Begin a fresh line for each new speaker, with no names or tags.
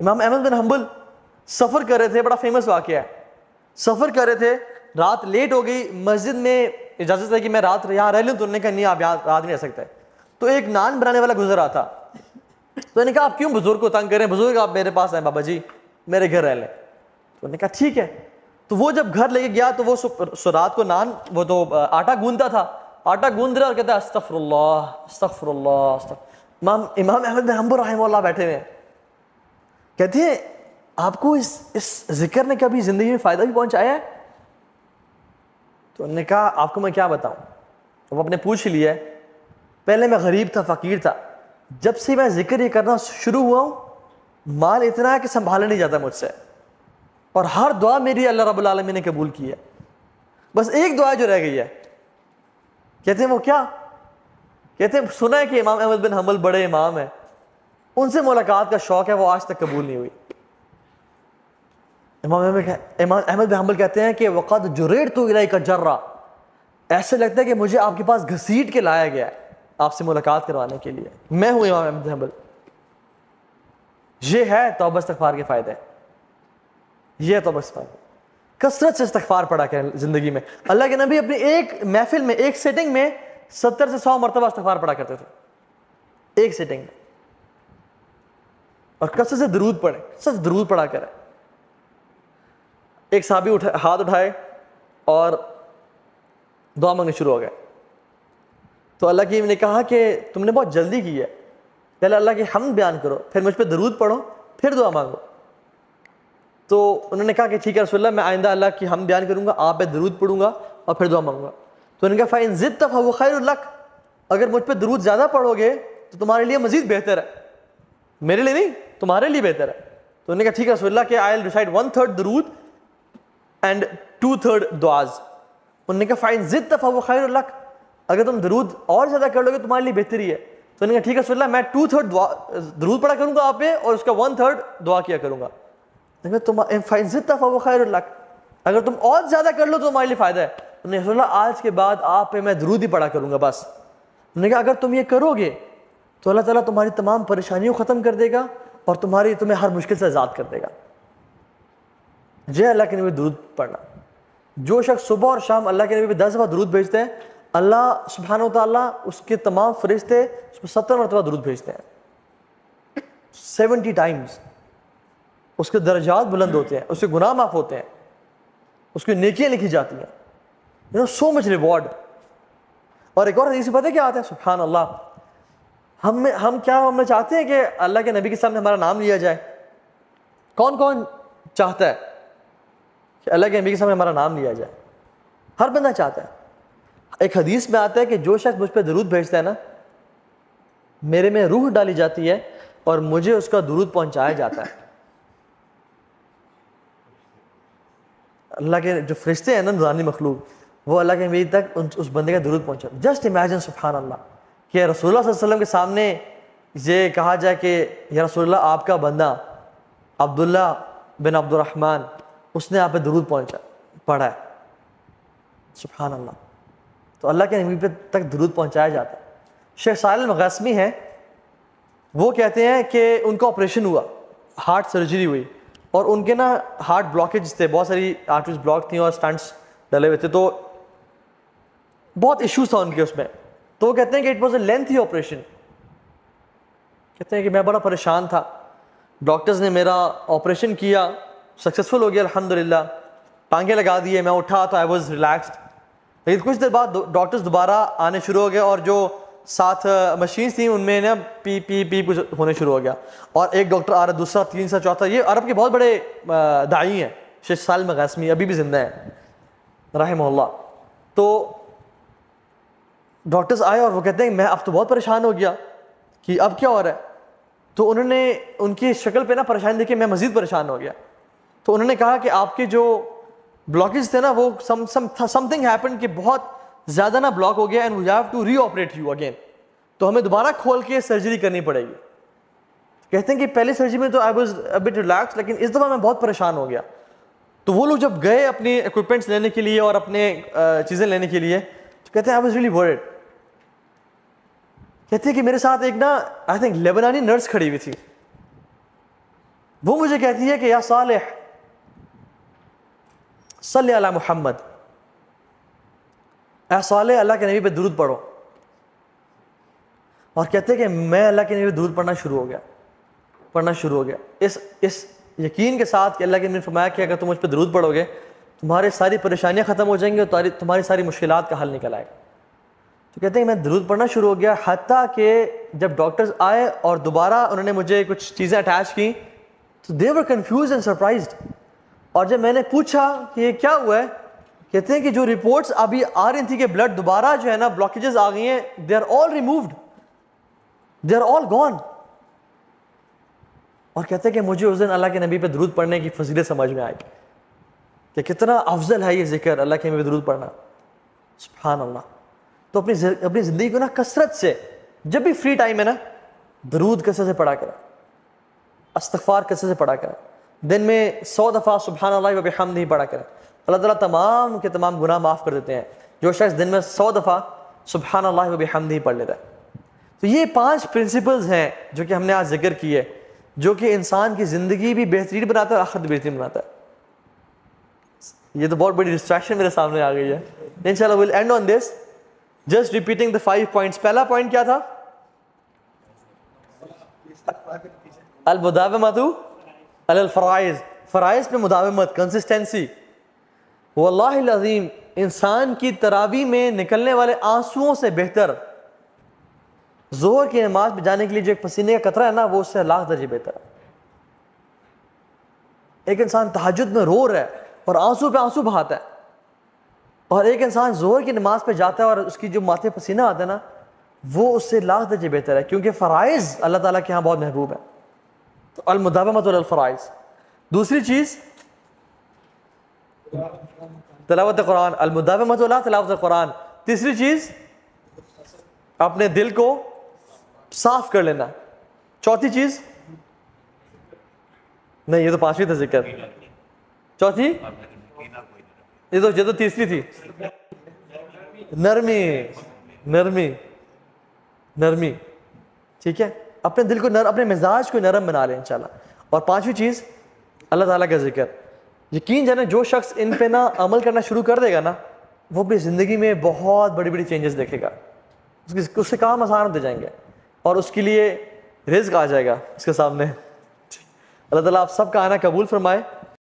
امام احمد بن حنبل سفر کر رہے تھے, بڑا فیمس واقعہ ہے, سفر کر رے تھے, رات لیٹ ہو گئی, مسجد میں اجازت ہے کہ میں رات یہاں رہ لوں, تو انہوں نے کہا نہیں آپ یہاں رات نہیں رہ سکتے. تو ایک نان بنانے والا گزر رہا تھا, تو انہوں نے کہا آپ کیوں بزرگ کو تنگ کریں, بزرگ آپ میرے پاس آئیں بابا جی میرے گھر رہ لیں. تو انہوں نے کہا ٹھیک ہے. تو وہ جب گھر لے کے گیا تو وہ رات کو نان وہ تو آٹا گوندتا تھا, آٹا گوند رہا اور کہتا ہے استغفر اللہ استغفر اللہ. امام احمد بن حنبل رحمہ اللہ بیٹھے ہوئے ہیں, کہتے ہیں آپ کو اس ذکر نے کبھی زندگی میں فائدہ بھی پہنچایا ہے؟ تو انہوں نے کہا آپ کو میں کیا بتاؤں. وہ اپنے پوچھ لیا ہے, پہلے میں غریب تھا, فقیر تھا, جب سے میں ذکر یہ کرنا شروع ہوا ہوں مال اتنا ہے کہ سنبھالا نہیں جاتا مجھ سے, اور ہر دعا میری اللہ رب العالمین نے قبول کی ہے, بس ایک دعا جو رہ گئی ہے. کہتے ہیں وہ کیا؟ کہتے ہیں سنا ہے کہ امام احمد بن حنبل بڑے امام ہیں, ان سے ملاقات کا شوق ہے, وہ آج تک قبول نہیں ہوئی. امام احمد بن حنبل کہتے ہیں کہ وقد جریرت الیک جرا, ایسے لگتا ہے کہ مجھے آپ کے پاس گھسیٹ کے لایا گیا ہے آپ سے ملاقات کروانے کے لیے, میں ہوں امام احمد بن حنبل. یہ ہے توبہ استغفار کے فائدے, یہ ہے توبہ استغفار. کثرت سے استغفار پڑھا کریں زندگی میں. اللہ کے نبی اپنی ایک محفل میں, ایک سیٹنگ میں 70 سے 100 مرتبہ استغفار پڑھا کرتے تھے, ایک سیٹنگ میں. اور کثرت سے درود پڑھیں, کثرت سے درود پڑھا کریں. ایک صحابی ہاتھ اٹھائے اور دعا مانگنے شروع ہو گئے. تو اللہ کی نے کہا کہ تم نے بہت جلدی کی ہے, پہلے اللہ کی حمد بیان کرو, پھر مجھ پہ درود پڑھو, پھر دعا مانگو. تو انہوں نے کہا کہ ٹھیک ہے رسول اللہ, میں آئندہ اللہ کی حمد بیان کروں گا, آپ پہ درود پڑھوں گا اور پھر دعا مانگوں گا. تو انہوں نے کہا فَإِن زِدْتَ فَهُوَ خَيْرٌ لَكَ, اگر مجھ پہ درود زیادہ پڑھو گے تو تمہارے لیے مزید بہتر ہے, میرے لیے نہیں تمہارے لیے بہتر ہے. تو انہوں نے کہا ٹھیک ہے رسول اللہ کہ I'll recite 1/3 درود اینڈ 2/3 دعاز. انہوں نے کہا فَإِن زِدْتَ فَهُوَ خَيْرٌ لَكَ, اگر تم درود اور زیادہ کر لو گے تمہارے لیے بہتری ہے. تو انہوں نے کہا ٹھیک ہے رسول اللہ میں 2/3 درود پڑھا کروں گا آپ پہ اور اس کا 1/3 دعا کیا کروں گا. فَإِن زِدْتَ فَهُوَ خَيْرٌ لَكَ, اگر تم اور زیادہ کر لو تو تمہارے لیے فائدہ ہے. انہوں نے رسول اللہ آج کے بعد آپ پہ میں درود ہی پڑھا کروں گا بس. انہوں نے کہا اگر تم یہ کرو گے تو اللہ تعالیٰ تمہاری تمام پریشانیوں ختم کر دے گا اور تمہیں ہر مشکل سے آزاد کر دے گا. جے اللہ کے نبی درود پڑھنا. جو شخص صبح اور شام اللہ کے نبی پہ 10 دفعہ درود بھیجتے ہیں, اللہ سبحانہ و تعالیٰ اس کے تمام فرشتے اس پہ 70 مرتبہ درود بھیجتے ہیں, 70 ٹائمز. اس کے درجات بلند ہوتے ہیں, اس کے گناہ معاف ہوتے ہیں, اس کی نیکیاں لکھی جاتی ہیں. سو مچ ریوارڈ. اور ایک اور حدیث پتہ ہے کیا آتا ہے, سبحان اللہ, ہم چاہتے ہیں کہ اللہ کے نبی کے سامنے ہمارا نام لیا جائے. کون کون چاہتا ہے کہ اللہ کے نبی کے سامنے ہمارا نام لیا جائے؟ ہر بندہ چاہتا ہے. ایک حدیث میں آتا ہے کہ جو شخص مجھ پہ درود بھیجتا ہے نا, میرے میں روح ڈالی جاتی ہے اور مجھے اس کا درود پہنچایا جاتا ہے. اللہ کے جو فرشتے ہیں نا, نورانی مخلوق, وہ اللہ کے نبی تک اس بندے کا درود پہنچا. جسٹ امیجن سبحان اللہ کہ رسول اللہ صلی اللہ علیہ وسلم کے سامنے یہ کہا جائے کہ یا رسول اللہ آپ کا بندہ عبداللہ بن عبد الرحمن, اس نے آپ پہ درود پڑھا ہے. سبحان اللہ. تو اللہ کے نبی پہ تک درود پہنچایا جاتا ہے. شیخ صالح المغاسمی ہیں, وہ کہتے ہیں کہ ان کا آپریشن ہوا, ہارٹ سرجری ہوئی, اور ان کے نا ہارٹ بلاکیج تھے, بہت ساری آرٹریز بلاک تھیں اور سٹنٹس ڈلے ہوئے تھے, تو بہت ایشوز تھا ان کے اس میں. تو وہ کہتے ہیں کہ it was a lengthy operation. کہتے ہیں کہ میں بڑا پریشان تھا, ڈاکٹرز نے میرا آپریشن کیا, سکسیزفل ہو گیا الحمدللہ, ٹانگیں لگا دیے, میں اٹھا تو آئی واز ریلیکسڈ. لیکن کچھ دیر بعد ڈاکٹرز دوبارہ آنے شروع ہو گئے, اور جو ساتھ مشینز تھیں ان میں نا پی پی پی کچھ ہونے شروع ہو گیا, اور ایک ڈاکٹر آ رہا, دوسرا, تیسرا, چوتھا. یہ عرب کے بہت بڑے داعی ہیں, شیخ صالح المغاسمی, ابھی بھی زندہ ہیں رحمہ اللہ. تو ڈاکٹرز آئے اور وہ کہتے ہیں کہ میں اب تو بہت پریشان ہو گیا کہ اب کیا ہو رہا ہے. تو انہوں نے ان کی شکل پہ نا پریشانی دیکھی, میں مزید پریشان ہو گیا. تو انہوں نے کہا کہ آپ کے جو بلاکیج تھے نا وہ سم تھنگ ہیپن کہ بہت زیادہ نا بلاک ہو گیا, and we have to reoperate you again, تو ہمیں دوبارہ کھول کے سرجری کرنی پڑے گی. کہتے ہیں کہ پہلی سرجری میں تو I was a but relax, لیکن اس دفعہ میں بہت پریشان ہو گیا. تو وہ لوگ جب گئے اپنی اکوپمنٹس لینے کے لیے اور اپنے چیزیں لینے کے لیے, تو کہتے ہیں آئی واز ریئلی ورڈ. کہتے ہیں کہ میرے ساتھ ایک نا آئی تھنک لیبنانی نرس کھڑی ہوئی تھی, وہ مجھے کہتی ہے کہ یا صالح صلی علی محمد، اے صالح اللہ کے نبی پہ درود پڑھو. اور کہتے ہیں کہ میں اللہ کے نبی پہ درود پڑھنا شروع ہو گیا اس یقین کے ساتھ کہ اللہ کے نبی نے فرمایا کہ اگر تم مجھ پہ درود پڑھو گے تمہاری ساری پریشانیاں ختم ہو جائیں گی اور تمہاری ساری مشکلات کا حل نکل آئے گا. تو کہتے ہیں میں درود پڑھنا شروع ہو گیا، حتیٰ کہ جب ڈاکٹرز آئے اور دوبارہ انہوں نے مجھے کچھ چیزیں اٹیچ کی تو دے ور کنفیوزڈ اینڈ سرپرائزڈ. اور جب میں نے پوچھا کہ یہ کیا ہوا ہے، کہتے ہیں کہ جو رپورٹس ابھی آ رہی تھیں کہ بلڈ دوبارہ جو ہے نا بلاکیجز آ گئی ہیں، they are all removed, they are all gone. اور کہتے ہیں کہ مجھے اس دن اللہ کے نبی پہ درود پڑھنے کی فضیلت سمجھ میں آئی کہ کتنا افضل ہے یہ ذکر اللہ کے نبی پہ درود پڑھنا. سبحان اللہ. تو اپنی زندگی کو نا کثرت سے جب بھی فری ٹائم ہے نا درود کثرت سے پڑھا کریں، استغفار کثرت سے پڑھا کریں. دن میں 100 دفعہ سبحان اللہ و بحمدہ پڑھا کریں. اللہ تعالیٰ تمام کے تمام گناہ معاف کر دیتے ہیں جو شخص دن میں 100 دفعہ سبحان اللہ و بحمدہ پڑھ لیتا ہے. تو یہ 5 پرنسپلز ہیں جو کہ ہم نے آج ذکر کیے، جو کہ انسان کی زندگی بھی بہترین بناتا ہے اور آخرت بھی بہترین بناتا ہے. یہ تو بہت بڑی ڈسٹریکشن میرے سامنے آ گئی ہے. انشاءاللہ we'll end on this just repeating the 5 points. پہلا پوائنٹ کیا تھا؟ المداومۃ علی الفرائض، فرائض پہ مداومت، کنسسٹنسی. واللہ العظیم انسان کی تراویح میں نکلنے والے آنسوؤں سے بہتر ظہر کی نماز پہ جانے کے لیے جو ایک پسینے کا قطرہ ہے نا وہ اس سے لاکھ درجے بہتر ہے. ایک انسان تہجد میں رو رہا ہے اور آنسو پہ آنسو بہاتا ہے، اور ایک انسان ظہر کی نماز پہ جاتا ہے اور اس کی جو ماتھے پسینہ آتا ہے نا وہ اس سے لاکھ درجے بہتر ہے، کیونکہ فرائض اللہ تعالیٰ کے ہاں بہت محبوب ہے. تو المداومۃ علی الفرائض. دوسری چیز تلاوت قرآن، المداومۃ علی تلاوت قرآن. تیسری چیز اپنے دل کو صاف کر لینا. چوتھی چیز نہیں، یہ تو 5ویں تھا ذکر. چوتھی یہ تو تیسری تھی، نرمی. ٹھیک ہے، اپنے دل کو اپنے مزاج کو نرم بنا لیں انشاءاللہ. اور 5ویں چیز اللہ تعالیٰ کا ذکر. یقین جانے جو شخص ان پہ نا عمل کرنا شروع کر دے گا نا وہ اپنی زندگی میں بہت بڑی بڑی چینجز دیکھے گا. اس سے کام آسان ہوتے جائیں گے اور اس کے لیے رزق آ جائے گا اس کے سامنے. اللہ تعالیٰ آپ سب کا آنا قبول فرمائے.